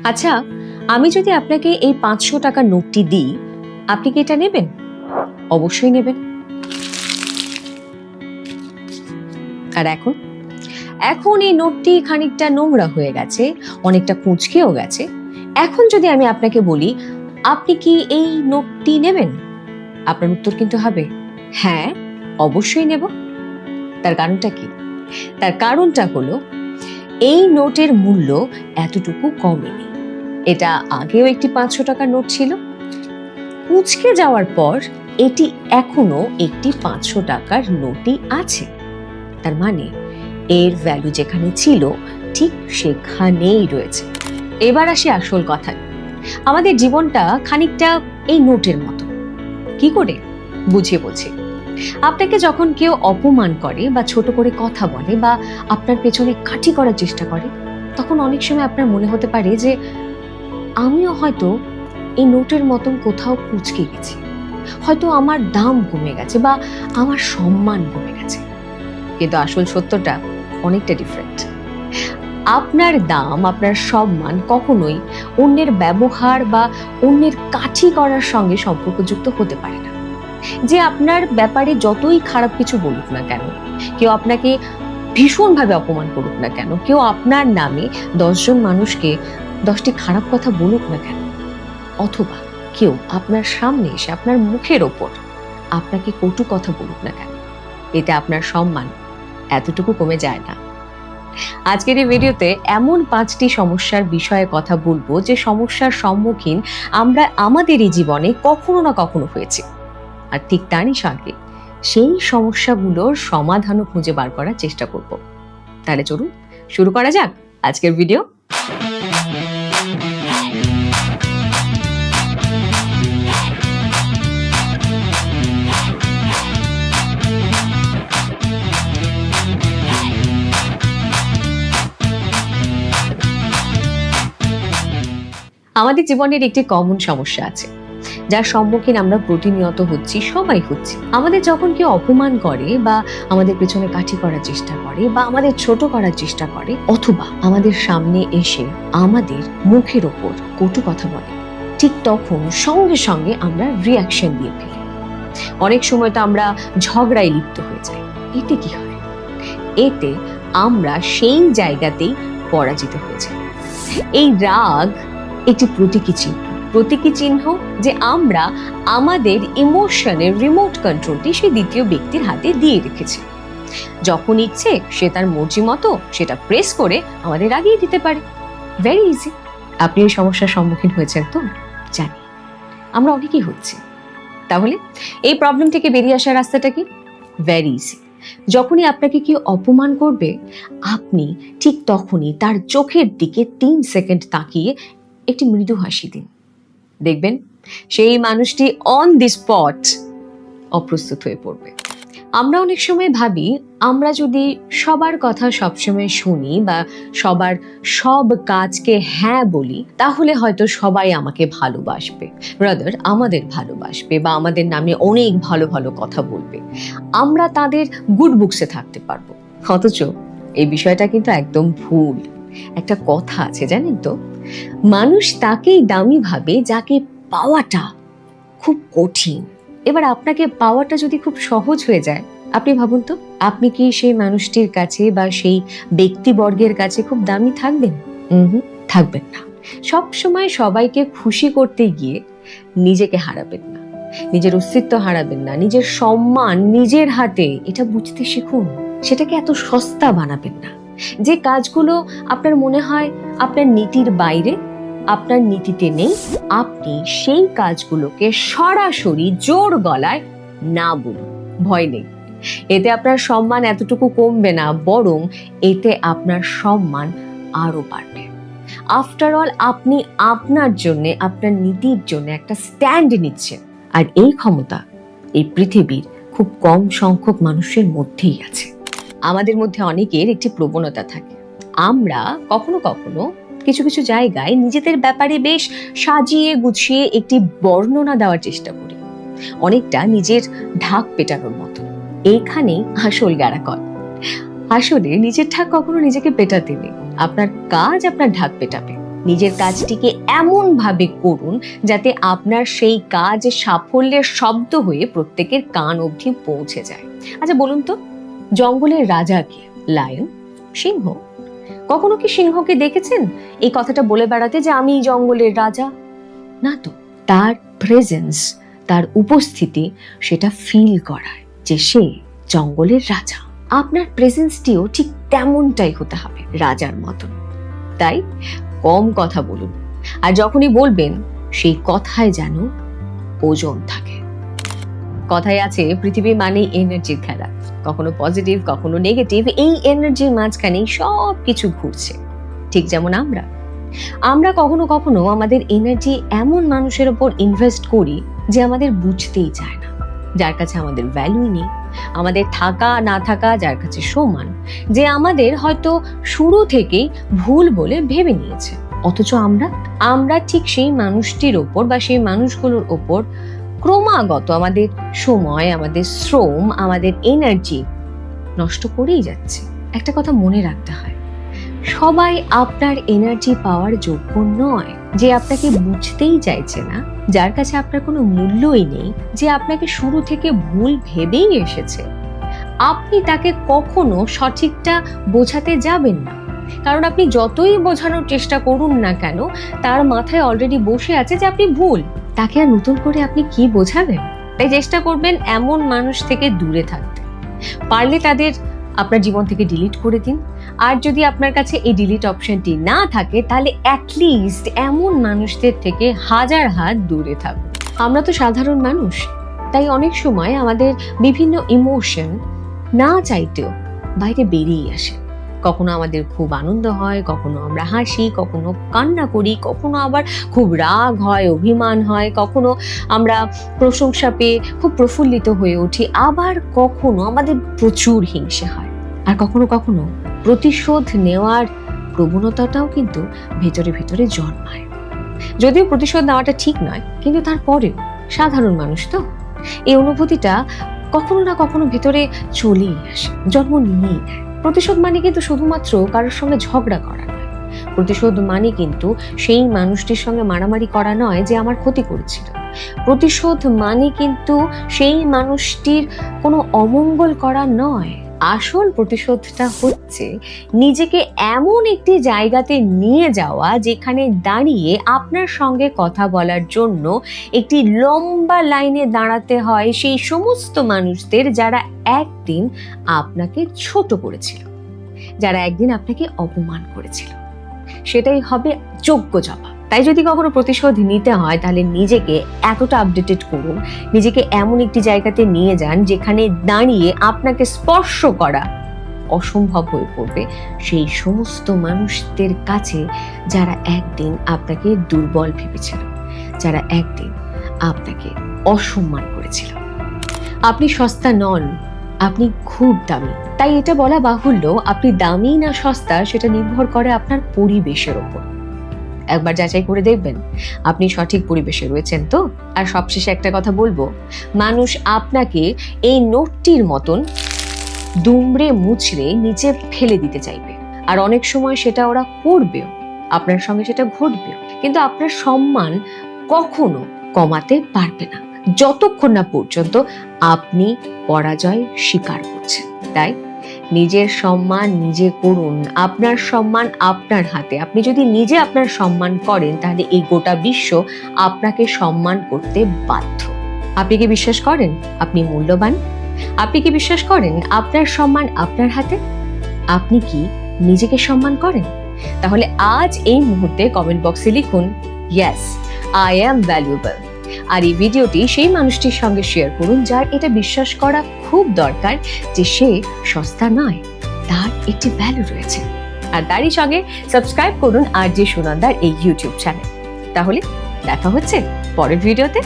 আচ্ছা, আমি যদি আপনাকে এই ৫০০ টাকার নোটটি দিই, আপনি কি এটা নেবেন? অবশ্যই নেবেন। আর এখন এখন এই নোটটি খানিকটা নোংরা হয়ে গেছে, অনেকটা কুঁচকেও গেছে। এখন যদি আমি আপনাকে বলি, আপনি কি এই নোটটি নেবেন? আপনার উত্তর কিন্তু হবে হ্যাঁ, অবশ্যই নেব। তার কারণটা কি? তার কারণটা হলো এই নোটের মূল্য এতটুকু কমেনি। এটা আগেও একটি ৫০০ টাকার নোট ছিল, কুঁচকে যাওয়ার পর এটি এখনো একটি ৫০০ টাকার নোটই আছে। তার মানে এর ভ্যালু যেখানে ছিল ঠিক সেখানেই রয়েছে। এবার আসি আসল কথা। আমাদের জীবনটা খানিকটা এই নোটের মতো। কি করে বুঝিয়ে বলছি। আপনাকে যখন কেউ অপমান করে বা ছোট করে কথা বলে বা আপনার পেছনে কাঠি করার চেষ্টা করে, তখন অনেক সময় আপনার মনে হতে পারে যে আমিও হয়তো এই নোটের মতন কোথাও কুঁচকে গেছি, হয়তো আমার দাম কমে গেছে বা আমার সম্মান কমে গেছে। কিন্তু আসল সত্যটা অনেকটা ডিফারেন্ট। আপনার দাম, আপনার সম্মান কখনোই অন্যের ব্যবহার বা অন্যের কাঠি করার সঙ্গে সম্পর্কযুক্ত হতে পারে না। যে আপনার ব্যাপারে যতই খারাপ কিছু বলুক না কেন, কেউ আপনাকে ভীষণভাবে অপমান করুক না কেন, কেউ আপনার নামে ১০ জন মানুষকে ১০টি খারাপ কথা বলুক না কেন, অথবা কেউ আপনার সামনে এসে আপনার মুখের ওপর আপনাকে কটু কথা বলুক না কেন, এতে আপনার সম্মান এতটুকু কমে যায় না। আজকের এই ভিডিওতে এমন ৫টি সমস্যার বিষয়ে কথা বলবো যে সমস্যার সম্মুখীন আমরা আমাদের এই জীবনে কখনো না কখনো হয়েছি, আর ঠিক তারই সঙ্গে সেই সমস্যাগুলোর সমাধানও খুঁজে বার করার চেষ্টা করব। তাহলে চলুন শুরু করা যাক আজকের ভিডিও। আমাদের জীবনের একটি কমন সমস্যা আছে যার সম্মুখীন আমরা প্রতিনিয়ত হচ্ছি, সবাই হচ্ছি। আমাদের যখন কেউ অপমান করে বা আমাদের পেছনে কাঠি করার চেষ্টা করে বা আমাদের ছোট করার চেষ্টা করে, অথবা আমাদের সামনে এসে আমাদের মুখের ওপর কটু কথা বলে, ঠিক তখন সঙ্গে সঙ্গে আমরা রিয়াকশন দিয়ে ফেলি। অনেক সময় তো আমরা ঝগড়ায় লিপ্ত হয়ে যাই। এতে কি হয়? এতে আমরা সেই জায়গাতেই পরাজিত হয়ে যাই। এই রাগ একটি প্রতীকী চিহ্ন যে আমরা আমাদের ইমোশনের রিমোট কন্ট্রোলটি সেই দ্বিতীয় ব্যক্তির হাতে দিয়ে রেখেছি। যখন ইচ্ছে সে তার মর্জি মতো সেটা প্রেস করে আমাদের রাগিয়ে দিতে পারে। Very easy. আপনি এই সমস্যার সম্মুখীন হয়েছেন তো? জানি আমরা অনেকেই হচ্ছি। তাহলে এই প্রবলেম থেকে বেরিয়ে আসার রাস্তাটা কি? Very easy. যখনই আপনাকে কেউ অপমান করবে, আপনি ঠিক তখনই তার চোখের দিকে ৩ সেকেন্ড তাকিয়ে একটি মৃদু হাসি দিন। দেখবেন সেই মানুষটি অন দি স্পট অপ্রস্তুত হয়ে পড়বে। আমরা অনেক সময় ভাবি আমরা যদি সবার কথা সবসময় শুনি বা সবার সব কাজকে হ্যাঁ বলি, তাহলে হয়তো সবাই আমাকে ভালোবাসবে, ব্রাদার আমাদের ভালোবাসবে বা আমাদের নামে অনেক ভালো ভালো কথা বলবে, আমরা তাদের গুড বুকসে থাকতে পারবো। অথচ এই বিষয়টা কিন্তু একদম ভুল। একটা কথা আছে জানেন তো, মানুষ তাকেই দামি ভাবে যাকে পাওয়াটা খুব কঠিন। এবার আপনাকে পাওয়াটা যদি খুব সহজ হয়ে যায়, আপনি ভাবুন তো, আপনি কি সেই মানুষটির কাছে বা সেই ব্যক্তিবর্গের কাছে খুব দামি থাকবেন? থাকবেন না। সব সময় সবাইকে খুশি করতে গিয়ে নিজেকে হারাবেন না, নিজের অস্তিত্ব হারাবেন না, নিজের সম্মান নিজের হাতে, এটা বুঝতে শিখুন। সেটাকে এত সস্তা বানাবেন না। যে কাজগুলো আপনার মনে হয় আপনার নীতির বাইরে, আপনার নীতিতে নেই, আপনি সেই কাজগুলোকে সরাসরি জোর গলায় না বলুন। ভয় নেই। এতে আপনার সম্মান এতটুকু কমবে না, বরং এতে আপনার সম্মান আরো বাড়বে। আফটার অল আপনি আপনার জন্য, আপনার নীতির জন্য একটা স্ট্যান্ড নিচ্ছেন, আর এই ক্ষমতা এই পৃথিবীর খুব কম সংখ্যক মানুষের মধ্যেই আছে। আমাদের মধ্যে অনেকের একটি প্রবণতা থাকে, আমরা কখনো কখনো কিছু কিছু জায়গায় নিজেদের ব্যাপারে বেশ সাজিয়ে গুছিয়ে একটি বর্ণনা দেওয়ার চেষ্টা করি, অনেকটা নিজের ঢাক পেটানোর মতো। এইখানেই আসল গ্যারাকল। আসলে নিজের ঢাক কখনো নিজেকে পেটাতে নেই, আপনার কাজ আপনার ঢাক পেটাবে। নিজের কাজটিকে এমন ভাবে করুন যাতে আপনার সেই কাজ সাফল্যের শব্দ হয়ে প্রত্যেকের কান অবধি পৌঁছে যায়। আচ্ছা বলুন তো, জঙ্গলের রাজা কে? লায়ন? সিংহ? কখনো কি সিংহকে দেখেছেন এই কথাটা বলে বেড়াতে যে আমি জঙ্গলের রাজা? না তো। তার প্রেজেন্স, তার উপস্থিতি সেটা ফিল করায় যে সে জঙ্গলের রাজা। আপনার প্রেজেন্সটিও ঠিক তেমনটাই হতে হবে, রাজার মতন। তাই কম কথা বলুন, আর যখনই বলবেন সেই কথায় যেন ওজন থাকে। কথায় আছে পৃথিবী মানে এনার্জির খেলা, কখনো পজিটিভ কখনো নেগেটিভ। এই এনার্জির মাঝখানেই সব কিছু ঘুরছে। ঠিক যেমন আমরা কখনো কখনো আমাদের এনার্জি এমন মানুষের উপর ইনভেস্ট করি যে আমাদের বুঝতেই চায় না, যার কাছে আমাদের ভ্যালুই নেই, আমাদের থাকা না থাকা যার কাছে সমান, যে আমাদের হয়তো শুরু থেকেই ভুল বলে ভেবে নিয়েছে। অথচ আমরা ঠিক সেই মানুষটির ওপর বা সেই মানুষগুলোর ওপর ক্রমাগত আমাদের সময়, আমাদের শ্রম, আমাদের এনার্জি নষ্ট করেই যাচ্ছে। একটা কথা মনে রাখতে হয়, সবাই আপনার এনার্জি পাওয়ার যোগ্য নয়। যে আপনাকে বুঝতেই চাইছে না, যার কাছে আপনার কোনো মূল্যই নেই, যে আপনাকে শুরু থেকে ভুল ভেবেই এসেছে, আপনি তাকে কখনো সঠিকটা বোঝাতে যাবেন না। কারণ আপনি যতই বোঝানোর চেষ্টা করুন না কেন, তার মাথায় অলরেডি বসে আছে যে আপনি ভুল। তাকে আর নতুন করে আপনি কি বোঝাবেন? তাই চেষ্টা করবেন এমন মানুষ থেকে দূরে থাকতে। পারলে তাদের আপনার জীবন থেকে ডিলিট করে দিন। আর যদি আপনার কাছে এই ডিলিট অপশনটি না থাকে, তাহলে অ্যাটলিস্ট এমন মানুষদের থেকে হাজার হাত দূরে থাকুন। আমরা তো সাধারণ মানুষ, তাই অনেক সময় আমাদের বিভিন্ন ইমোশন না চাইতেও বাইরে বেরিয়ে আসে। কখনো আমাদের খুব আনন্দ হয়, কখনো আমরা হাসি, কখনো কান্না করি, কখনো আবার খুব রাগ হয়, অভিমান হয়, কখনো আমরা প্রশংসা পেয়ে খুব প্রফুল্লিত হয়ে উঠি, আবার কখনো আমাদের প্রচুর হিংসে হয়, আর কখনো কখনো প্রতিশোধ নেওয়ার প্রবণতাটাও কিন্তু ভেতরে ভেতরে জন্মায়। যদিও প্রতিশোধ নেওয়াটা ঠিক নয়, কিন্তু তারপরেও সাধারণ মানুষ তো এই অনুভূতিটা কখনো না কখনো ভেতরে চলেই আসে, জন্ম নিয়েই নেয়। প্রতিশোধ মানে কিন্তু শুধুমাত্র কারোর সঙ্গে ঝগড়া করা নয়। প্রতিশোধ মানে কিন্তু সেই মানুষটির সঙ্গে মারামারি করা নয় যে আমার ক্ষতি করেছিল। প্রতিশোধ মানে কিন্তু সেই মানুষটির কোনো অমঙ্গল করা নয়। আসল প্রতিশোধটা হচ্ছে নিজেকে এমন একটি জায়গাতে নিয়ে যাওয়া যেখানে দাঁড়িয়ে আপনার সঙ্গে কথা বলার জন্য একটি লম্বা লাইনে দাঁড়াতে হয় সেই সমস্ত মানুষদের যারা একদিন আপনাকে ছোট করেছিল, যারা একদিন আপনাকে অপমান করেছিল। সেটাই হবে যোগ্য জবাব। তাই যদি কখনো প্রতিশোধ নিতে হয়, তাহলে নিজেকে এতটা আপডেটেড করুন, নিজেকে এমন একটি জায়গাতে নিয়ে যান যেখানে দাঁড়িয়ে আপনাকে স্পর্শ করা অসম্ভব হয়ে পড়বে সেই সমস্ত মানুষদের কাছে যারা একদিন আপনাকে দুর্বল ভেবেছিল, যারা একদিন আপনাকে অসম্মান করেছিল। আপনি সস্তা নন, আপনি খুব দামি। তাই এটা বলা বাহুল্য, আপনি দামি না সস্তা সেটা নির্ভর করে আপনার পরিবেশের ওপর। একবার যাচাই করে দেখবেন আপনি সঠিক পরিবেশে রয়েছেন তো। আর সবশেষে একটা কথা বলবো, মানুষ আপনাকে এই নোটটির মতন দুমড়ে মুচড়ে নিচে ফেলে দিতে চাইবে, আর অনেক সময় সেটা ওরা করবেও, আপনার সঙ্গে সেটা ঘটবেও, কিন্তু আপনার সম্মান কখনো কমাতে পারবে না যতক্ষণ না পর্যন্ত আপনি পরাজয় স্বীকার করছেন। তাই নিজের সম্মান নিজে করুন, আপনার সম্মান আপনার হাতে। আপনি যদি নিজে আপনার সম্মান করেন, তাহলে এই গোটা বিশ্ব আপনাকে সম্মান করতে বাধ্য। আপনি কি বিশ্বাস করেন আপনি মূল্যবান? আপনি কি বিশ্বাস করেন আপনার সম্মান আপনার হাতে? আপনি কি নিজেকে সম্মান করেন? তাহলে আজ এই মুহূর্তে কমেন্ট বক্সে লিখুন, ইয়েস, আই অ্যাম ভ্যালুয়েবল। আর এই ভিডিওটি সেই মানুষটির সঙ্গে শেয়ার করুন যার এটা বিশ্বাস করা খুব দরকার যে সে সস্তা নয়, তার একটি ভ্যালু রয়েছে। আর তারই সঙ্গে সাবস্ক্রাইব করুন RJ সুনন্দার এই ইউটিউব চ্যানেল। তাহলে দেখা হচ্ছে পরের ভিডিওতে।